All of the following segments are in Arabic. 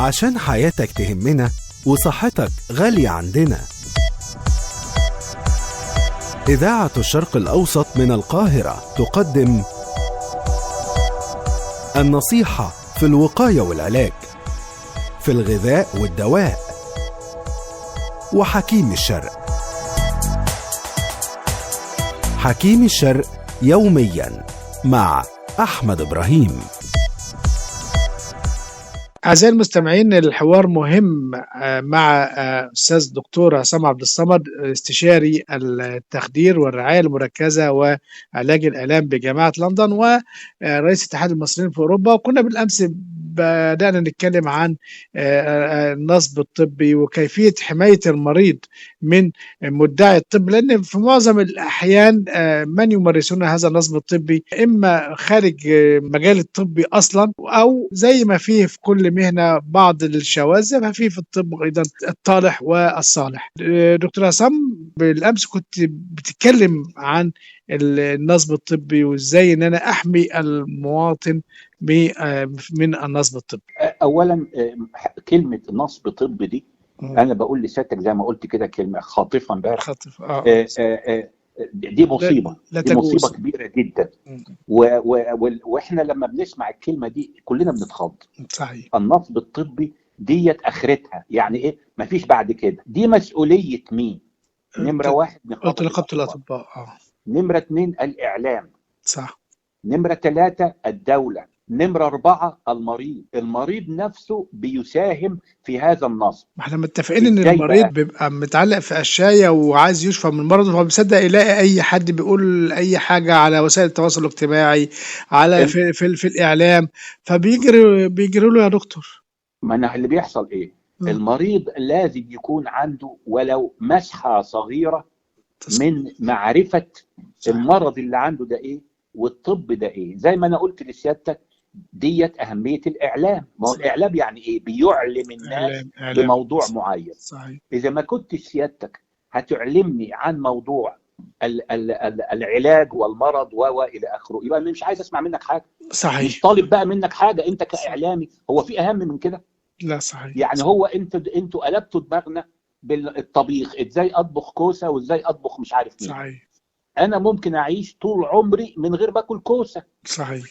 عشان حياتك تهمنا وصحتك غالية عندنا. إذاعة الشرق الأوسط من القاهرة تقدم النصيحة في الوقاية والعلاج، في الغذاء والدواء، وحكيم الشرق. حكيم الشرق يوميا مع أحمد إبراهيم. أعزائي المستمعين، الحوار مهم مع أستاذ دكتور عصام عبد الصمد، استشاري التخدير والرعاية المركزة وعلاج الآلام بجامعة لندن ورئيس اتحاد المصريين في أوروبا. وكنا بالأمس بدأنا نتكلم عن النصب الطبي وكيفية حماية المريض من مدعي الطب، لأن في معظم الأحيان من يمارسون هذا النصب الطبي إما خارج مجال الطب أصلا، أو زي ما فيه في كل مهنة بعض الشواذ، ففي الطب أيضا الطالح والصالح. دكتور عصام، بالأمس كنت بتتكلم عن النصب الطبي وإزاي إن أنا أحمي المواطن من النصب الطبي. اولا كلمه نصب طبي دي انا بقول لسيادتك زي ما قلت كده كلمه خاطفه امبارح. دي مصيبه، دي مصيبه كبيره جدا. واحنا لما بنسمع الكلمه دي كلنا بنتخض. صحيح. النصب الطبي ديت اخرتها يعني ايه؟ مفيش بعد كده. دي مسؤوليه مين؟ نمره واحد نقابه الاطباء، نمره اتنين الاعلام، صح. نمره ثلاثه الدوله، نمرة 4 المريض نفسه بيساهم في هذا النصب. احنا متفقين ان المريض بيبقى متعلق في قشاية وعايز يشفى من مرضه، فهو بيصدق يلاقي اي حد بيقول اي حاجة على وسائل التواصل الاجتماعي، على في الاعلام، بيجروا له يا دكتور. ما أنا اللي بيحصل ايه؟ المريض لازم يكون عنده ولو مسحة صغيرة من معرفة المرض اللي عنده ده ايه والطب ده ايه. زي ما انا قلت لسيادتك، ديت أهمية الإعلام. ما هو الإعلام يعني إيه؟ بيعلم الناس بموضوع معين. صحيح. إذا ما كنت سيادتك هتعلمني عن موضوع العلاج والمرض وإلى آخره، يبقى أنا مش عايز أسمع منك حاجة. صحيح. مش طالب بقى منك حاجة أنت كإعلامي. هو في أهم من كده؟ لا، صحيح. يعني هو أنتوا قلبتوا دماغنا بالطبيخ، إزاي أطبخ كوسة وإزاي أطبخ مش عارف مين. صحيح. أنا ممكن أعيش طول عمري من غير باكل كوسة. صحيح.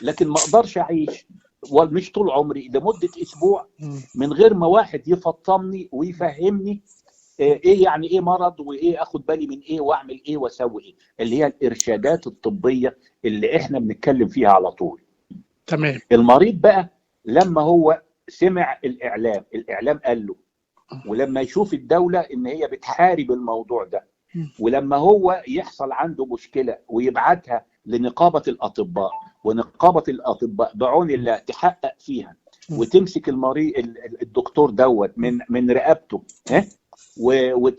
لكن ما اقدرش اعيش مش طول عمري لمده اسبوع من غير ما واحد يفطمني ويفهمني ايه يعني ايه مرض، وايه اخد بالي من ايه، واعمل ايه واسوي ايه، اللي هي الارشادات الطبيه اللي احنا بنتكلم فيها على طول. تمام. المريض بقى لما هو سمع الاعلام قال له، ولما يشوف الدوله ان هي بتحارب الموضوع ده، ولما هو يحصل عنده مشكله ويبعتها لنقابه الاطباء، ونقابه الاطباء بعون الله تحقق فيها وتمسك المريض الدكتور دوت من رقبته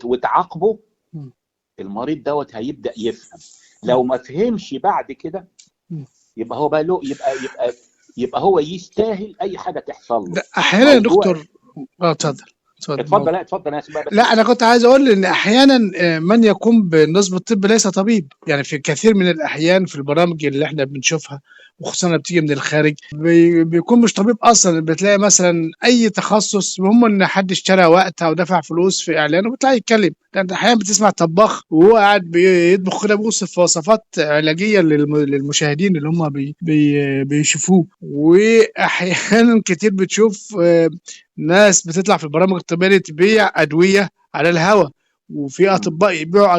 وتعاقبه، المريض دوت هيبدا يفهم. لو ما فهمش بعد كده يبقى هو بقى له يبقى هو يستاهل اي حاجه تحصل له. احيانا يا دكتور اتفضل. اتفضل. لا، انا كنت عايز اقول ان احيانا من يقوم بالنصب الطبي ليس طبيب. يعني في كثير من الاحيان في البرامج اللي احنا بنشوفها، وخصوصا بتيجي من الخارج، بيكون مش طبيب اصلا. بتلاقي مثلا اي تخصص، مهم ان حد اشترى وقت او دفع فلوس في اعلان وبتلاقي يتكلم. انت احيانا بتسمع طباخ وهو قاعد بيطبخ كده، بيوصف وصفات علاجيه للمشاهدين اللي هم بيشوفوه. واحيانا كتير بتشوف ناس بتطلع في البرامج الطبيه تبيع ادويه على الهواء، وفي اطباء يبيعوا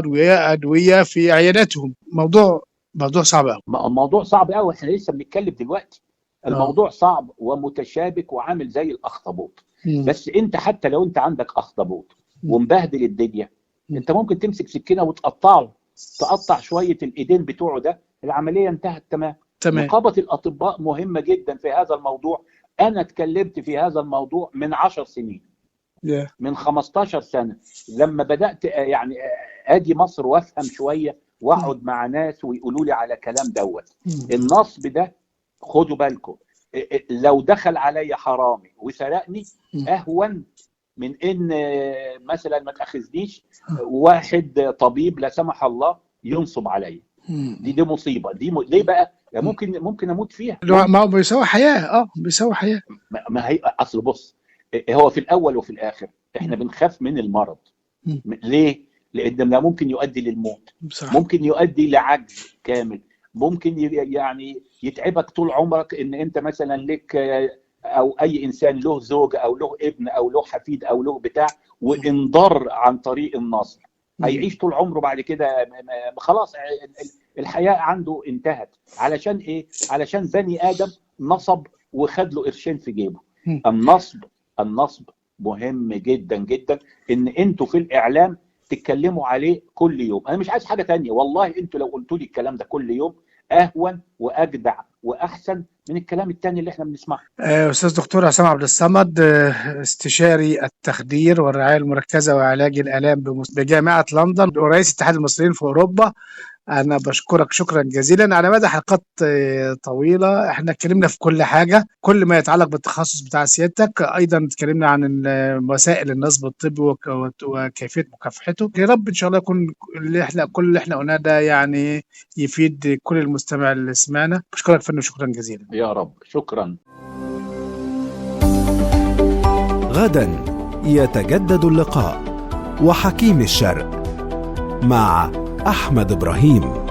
ادويه في عياداتهم. موضوع صعب قوي. الموضوع صعب قوي. احنا لسه بنتكلم دلوقتي. الموضوع صعب ومتشابك وعامل زي الاخطبوط. بس انت حتى لو انت عندك اخطبوط ومبهدل الدنيا، انت ممكن تمسك سكينه وتقطعه، تقطع شويه الايدين بتوعه ده، العمليه انتهت. تمام. نقابه الاطباء مهمه جدا في هذا الموضوع. انا اتكلمت في هذا الموضوع من 10 سنين، من 15 سنه، لما بدات يعني اجي مصر وافهم شويه واقعد مع ناس ويقولوا لي على كلام دوت. النصب ده خدوا بالكم، لو دخل علي حرامي وسرقني اهون من ان مثلا ما تاخذنيش واحد طبيب لا سمح الله ينصب علي. دي مصيبه. ليه بقى؟ ممكن اموت فيها. ما هو بيساوي حياه. بيساوي حياه. ما هي اصل بص، هو في الاول وفي الاخر احنا بنخاف من المرض. ليه؟ لان ده ممكن يؤدي للموت، ممكن يؤدي لعجز كامل، ممكن يعني يتعبك طول عمرك. ان انت مثلا لك او اي انسان له زوج او له ابن او له حفيد او له بتاع، وانضر عن طريق النصب، هيعيش طول عمره بعد كده خلاص الحياه عنده انتهت. علشان ايه؟ علشان بني ادم نصب وخد له قرشين في جيبه. النصب مهم جدا جدا، ان انتوا في الاعلام تتكلموا عليه كل يوم. انا مش عايز حاجه تانية والله، انتوا لو قلتوا لي الكلام ده كل يوم اهون واجدع واحسن من الكلام التاني اللي احنا بنسمعه. استاذ دكتور عصام عبد الصمد، استشاري التخدير والرعايه المركزه وعلاج الالام بجامعه لندن ورئيس اتحاد المصريين في اوروبا، أنا بشكرك شكرا جزيلا. على مدى حلقات طويلة احنا اتكلمنا في كل حاجة، كل ما يتعلق بالتخصص بتاع سيادتك. أيضا اتكلمنا عن وسائل النصب الطبي وكيفية مكافحته. يا رب إن شاء الله يكون كل اللي احنا قلناه ده يعني يفيد كل المستمع اللي سمعنا. بشكرك فندم شكرا جزيلا. يا رب شكرا. غدا يتجدد اللقاء وحكيم الشرق مع أحمد إبراهيم.